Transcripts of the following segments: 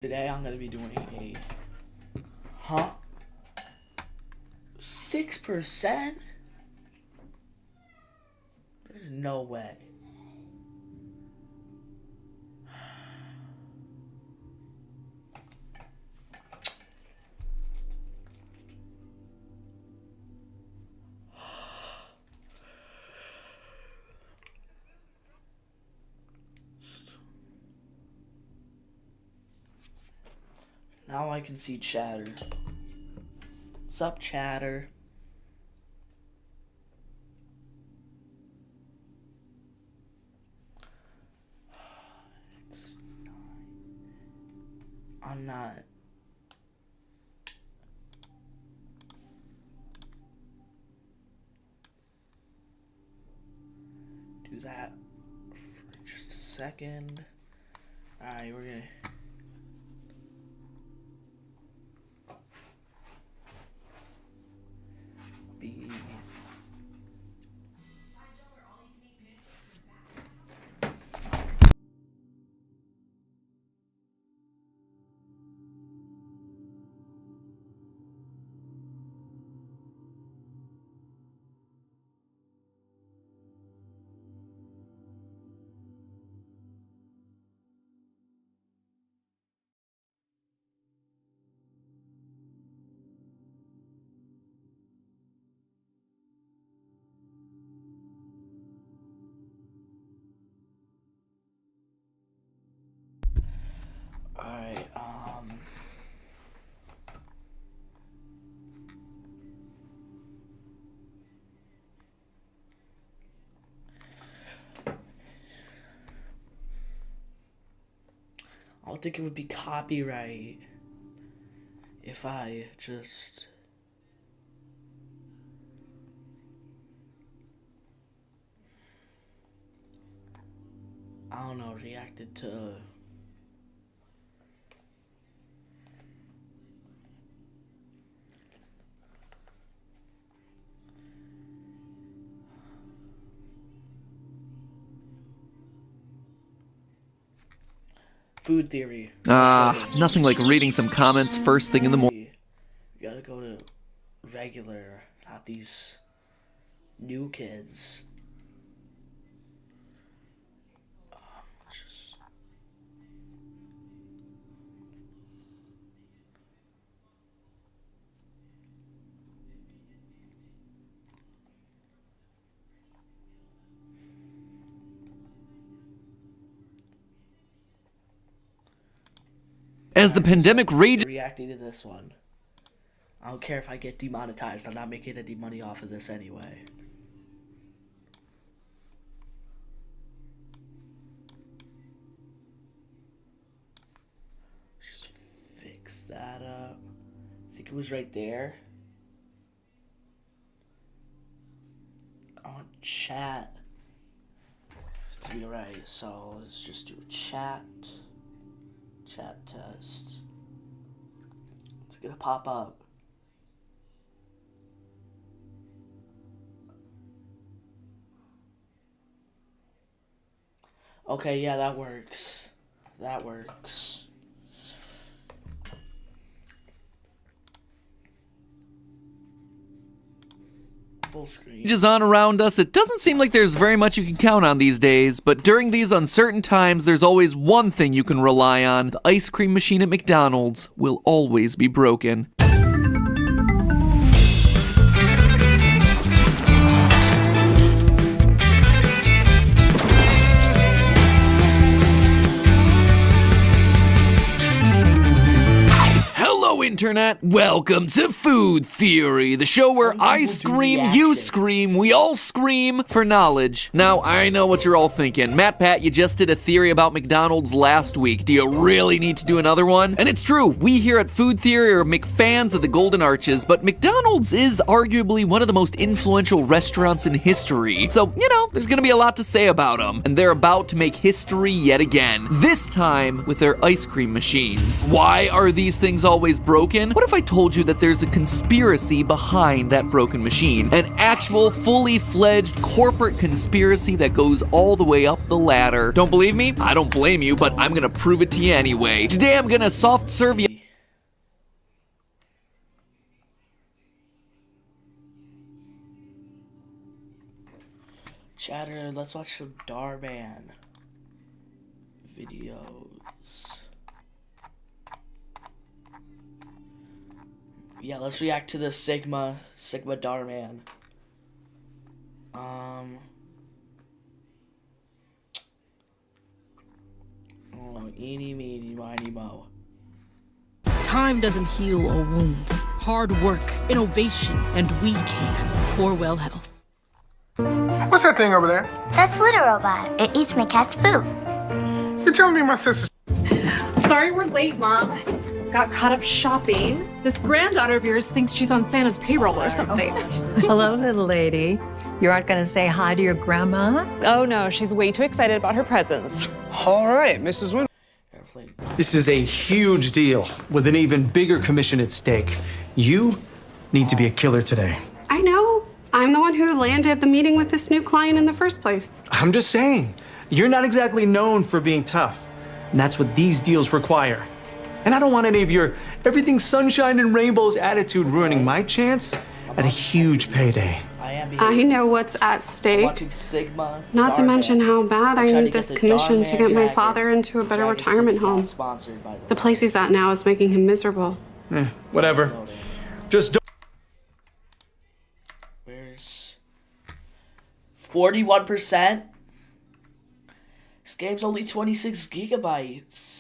Today I'm gonna be doing a 6%? There's no way. Now I can see chatter. What's up, chatter? I'm not. Do that for just a second. Alright, we're gonna. Be. Alright, I don't think it would be copyright if I just reacted to food theory. Nothing like reading some comments first thing in the morning. You gotta go to regular, not these new kids. As the pandemic rages, Reacting to this one. I don't care if I get demonetized. I'm not making any money off of this anyway. Just fix that up. I think it was right there. I want chat to be right, so let's just do chat. Chat test. It's gonna pop up. Okay, yeah, that works. That works. Full screen. is on around us. It doesn't seem like there's very much you can count on these days, but during these uncertain times, there's always one thing you can rely on. The ice cream machine at McDonald's will always be broken. Internet, welcome to Food Theory, the show where I scream, you scream, we all scream for knowledge. Now, I know what you're all thinking. Matt Pat, you just did a theory about McDonald's last week. Do you really need to do another one? And it's true, we here at Food Theory are McFans of the Golden Arches, but McDonald's is arguably one of the most influential restaurants in history. So, there's gonna be a lot to say about them. And they're about to make history yet again. This time with their ice cream machines. Why are these things always broken? broken? What if I told you that there's a conspiracy behind that broken machine? An actual, fully fledged corporate conspiracy that goes all the way up the ladder. Don't believe me? I don't blame you, but I'm gonna prove it to you anyway. Today I'm gonna soft serve you. Chatter, let's watch some Darman videos. Yeah, let's react to the Sigma Darman. Oh, eeny, meeny, miny, mo. Time doesn't heal all wounds. Hard work, innovation, and we can. Corewell Health. What's that thing over there? That's Litter Robot. It eats my cat's poop. You're telling me my sister's... Sorry we're late, Mom. Got caught up shopping. This granddaughter of yours thinks she's on Santa's payroll or something. Hello, little lady. You aren't going to say hi to your grandma? Oh no, she's way too excited about her presents. All right, Mrs. Win. This is a huge deal with an even bigger commission at stake. You need to be a killer today. I know. I'm the one who landed the meeting with this new client in the first place. I'm just saying, you're not exactly known for being tough. And that's what these deals require. And I don't want any of your everything sunshine and rainbows attitude ruining my chance at a huge payday. I know what's at stake. Not to mention how bad I need this commission to get my father into a better retirement home. The place he's at now is making him miserable. Whatever. Just don't. Where's 41%? This game's only 26 gigabytes.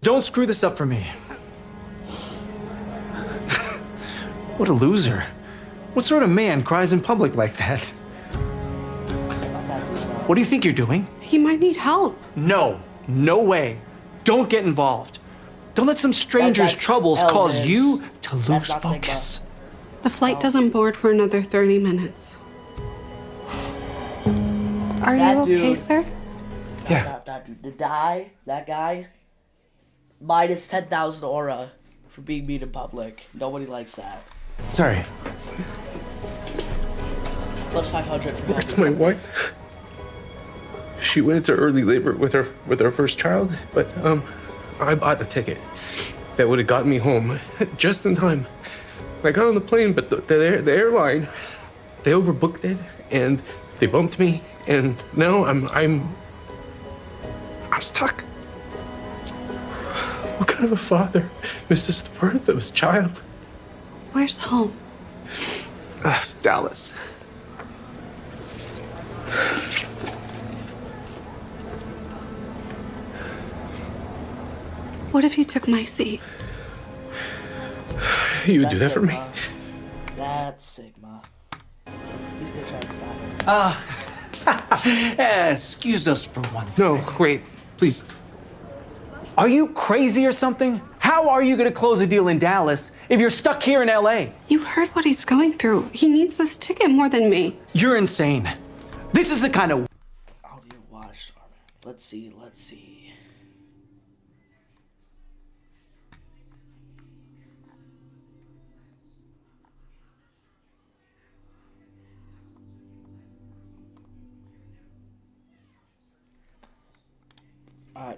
Don't screw this up for me. What a loser. What sort of man cries in public like that? What do you think you're doing? He might need help. No, no way. Don't get involved. Don't let some stranger's troubles cause you to lose focus. The flight doesn't board for another 30 minutes. Are you okay, sir? Yeah. That guy, minus 10,000 aura for being mean in public. Nobody likes that. Sorry. Plus 500 for Where's my wife? She went into early labor with her first child, but I bought a ticket that would have gotten me home just in time. I got on the plane, but the airline, they overbooked it and they bumped me, and now I'm stuck. What kind of a father misses the birth of his child? Where's home? It's Dallas. What if you took my seat? You would do that for me? That's Sigma. He's gonna try to stop it. Excuse us for one second. No, wait, please. Are you crazy or something? How are you gonna close a deal in Dallas if you're stuck here in LA? You heard what he's going through. He needs this ticket more than me. You're insane. This is the kind of... Audio watch. Let's see.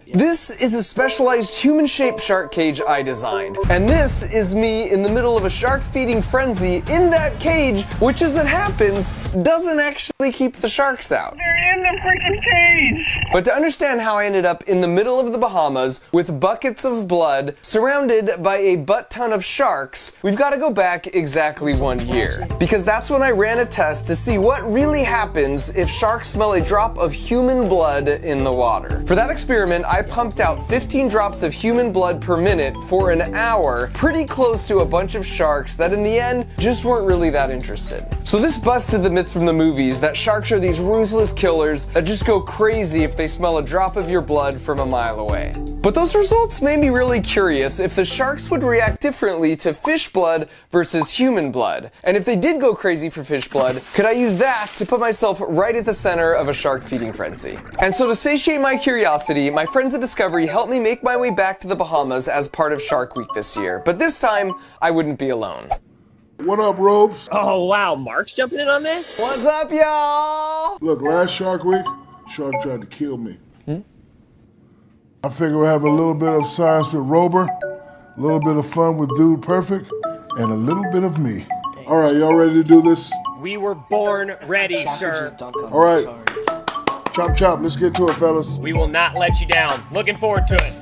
Yeah. This is a specialized human-shaped shark cage I designed. And this is me in the middle of a shark-feeding frenzy in that cage, which as it happens, doesn't actually keep the sharks out. They're in the freaking cage! But to understand how I ended up in the middle of the Bahamas with buckets of blood, surrounded by a butt-ton of sharks, we've got to go back exactly 1 year. Because that's when I ran a test to see what really happens if sharks smell a drop of human blood in the water. For that experiment, I pumped out 15 drops of human blood per minute for an hour, pretty close to a bunch of sharks that in the end just weren't really that interested. So this busted the myth from the movies that sharks are these ruthless killers divers that just go crazy if they smell a drop of your blood from a mile away. But those results made me really curious if the sharks would react differently to fish blood versus human blood. And if they did go crazy for fish blood, could I use that to put myself right at the center of a shark feeding frenzy? And so to satiate my curiosity, my friends at Discovery helped me make my way back to the Bahamas as part of Shark Week this year. But this time, I wouldn't be alone. What up, Robes? Oh, wow. Mark's jumping in on this? What's up, y'all? Look, last Shark Week, shark tried to kill me. I figure we'll have a little bit of science with Rober, a little bit of fun with Dude Perfect, and a little bit of me. All right, y'all ready to do this? We were born ready, sir. All right. Chop, chop. Let's get to it, fellas. We will not let you down. Looking forward to it.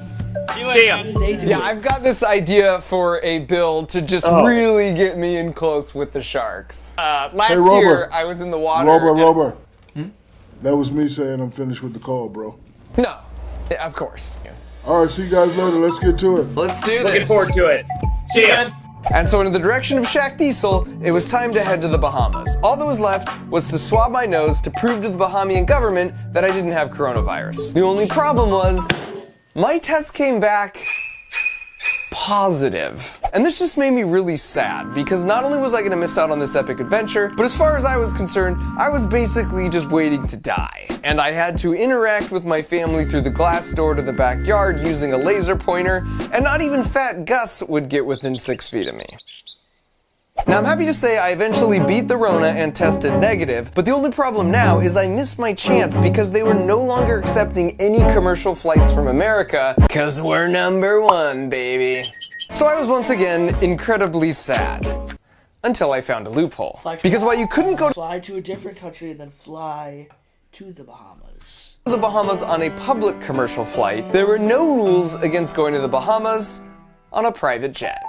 See ya. Yeah, I've got this idea for a build to just really get me in close with the sharks. Last year, I was in the water. Rober. That was me saying I'm finished with the call, bro. No, of course. All right, see you guys later. Let's get to it. Let's do this. Looking forward to it. See ya. And so in the direction of Shaq Diesel, it was time to head to the Bahamas. All that was left was to swab my nose to prove to the Bahamian government that I didn't have coronavirus. The only problem was, my test came back positive. And this just made me really sad, because not only was I gonna miss out on this epic adventure, but as far as I was concerned, I was basically just waiting to die. And I had to interact with my family through the glass door to the backyard using a laser pointer, and not even Fat Gus would get within 6 feet of me. Now I'm happy to say I eventually beat the Rona and tested negative, but the only problem now is I missed my chance because they were no longer accepting any commercial flights from America, cause we're #1, baby. So I was once again incredibly sad. Until I found a loophole. Because while you couldn't go fly to a different country and then fly to the Bahamas. The Bahamas on a public commercial flight, there were no rules against going to the Bahamas on a private jet.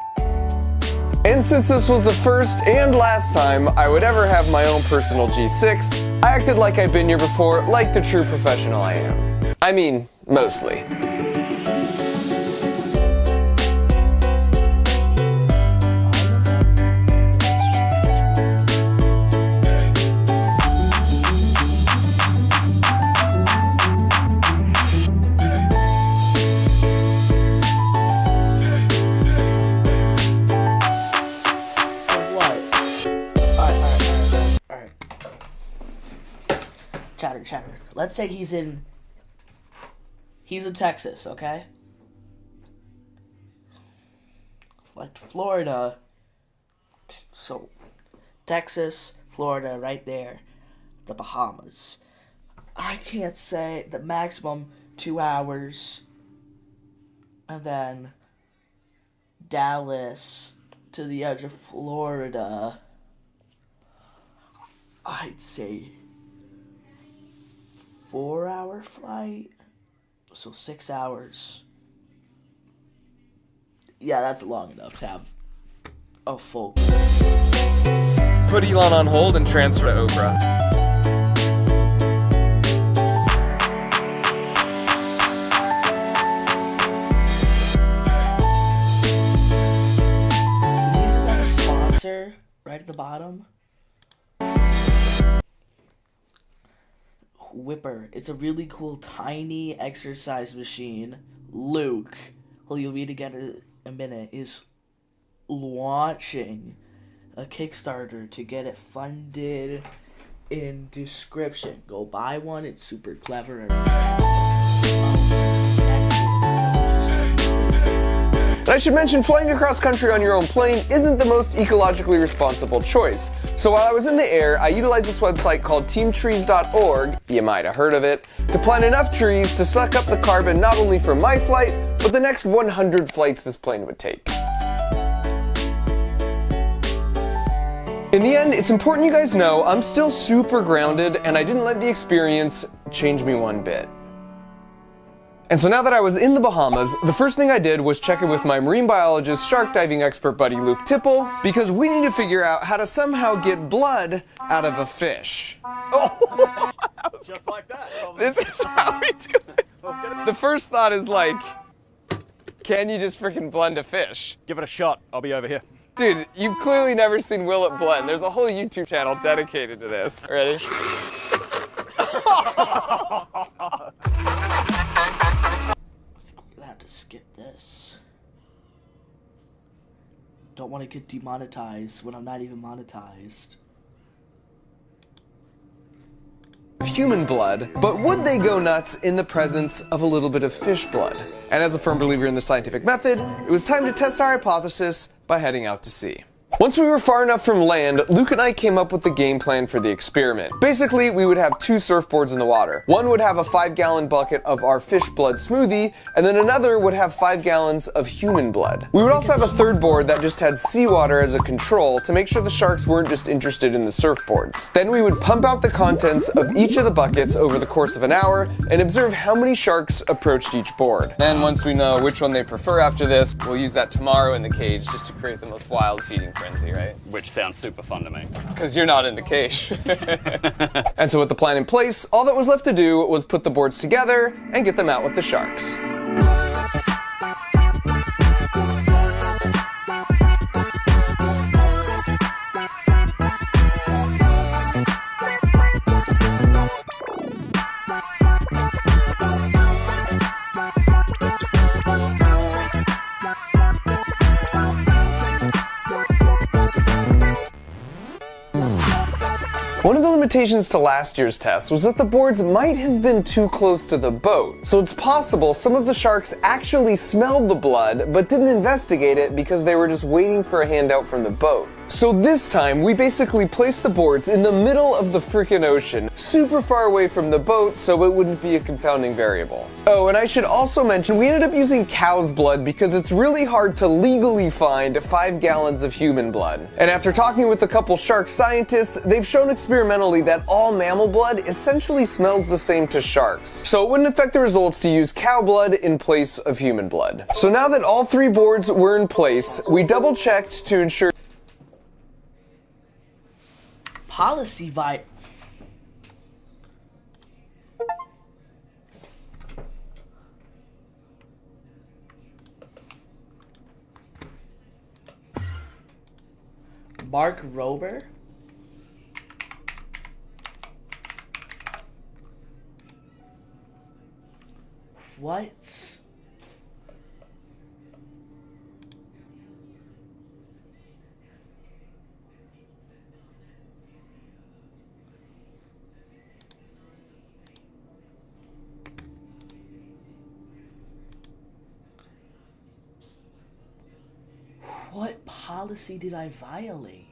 And since this was the first and last time I would ever have my own personal G6, I acted like I'd been here before, like the true professional I am. I mean, mostly. Chatter. Let's say he's in Texas, okay? Like Florida. So Texas, Florida, right there. The Bahamas. I can't say the maximum 2 hours. And then Dallas to the edge of Florida. I'd say 4-hour flight, so 6 hours. Yeah, that's long enough to have a full. Put Elon on hold and transfer to Oprah. These is a sponsor right at the bottom. Whipper. It's a really cool tiny exercise machine. Luke, who you'll meet again in a minute, is launching a Kickstarter to get it funded. In description. Go buy one. It's super clever. And I should mention, flying across country on your own plane isn't the most ecologically responsible choice. So while I was in the air, I utilized this website called teamtrees.org, you might have heard of it, to plant enough trees to suck up the carbon not only from my flight, but the next 100 flights this plane would take. In the end, it's important you guys know I'm still super grounded and I didn't let the experience change me one bit. And so now that I was in the Bahamas, the first thing I did was check in with my marine biologist, shark diving expert buddy Luke Tipple, because we need to figure out how to somehow get blood out of a fish. Oh, just like that. This is how we do it. The first thought is like, can you just freaking blend a fish? Give it a shot. I'll be over here. Dude, you've clearly never seen Will It Blend. There's a whole YouTube channel dedicated to this. Ready? I have to skip this. Don't want to get demonetized when I'm not even monetized. Human blood, but would they go nuts in the presence of a little bit of fish blood? And as a firm believer in the scientific method, it was time to test our hypothesis by heading out to sea. Once we were far enough from land, Luke and I came up with the game plan for the experiment. Basically, we would have two surfboards in the water. One would have a 5-gallon bucket of our fish blood smoothie, and then another would have 5 gallons of human blood. We would also have a third board that just had seawater as a control to make sure the sharks weren't just interested in the surfboards. Then we would pump out the contents of each of the buckets over the course of an hour and observe how many sharks approached each board. Then once we know which one they prefer after this, we'll use that tomorrow in the cage just to create the most wild feeding frenzy, right? Which sounds super fun to me. Because you're not in the cage. And so with the plan in place, all that was left to do was put the boards together and get them out with the sharks. One of the limitations to last year's test was that the boards might have been too close to the boat, so it's possible some of the sharks actually smelled the blood but didn't investigate it because they were just waiting for a handout from the boat. So this time, we basically placed the boards in the middle of the frickin' ocean, super far away from the boat so it wouldn't be a confounding variable. Oh, and I should also mention, we ended up using cow's blood because it's really hard to legally find 5 gallons of human blood. And after talking with a couple shark scientists, they've shown experimentally that all mammal blood essentially smells the same to sharks. So it wouldn't affect the results to use cow blood in place of human blood. So now that all 3 boards were in place, we double checked to ensure policy Mark Rober? What? What policy did I violate?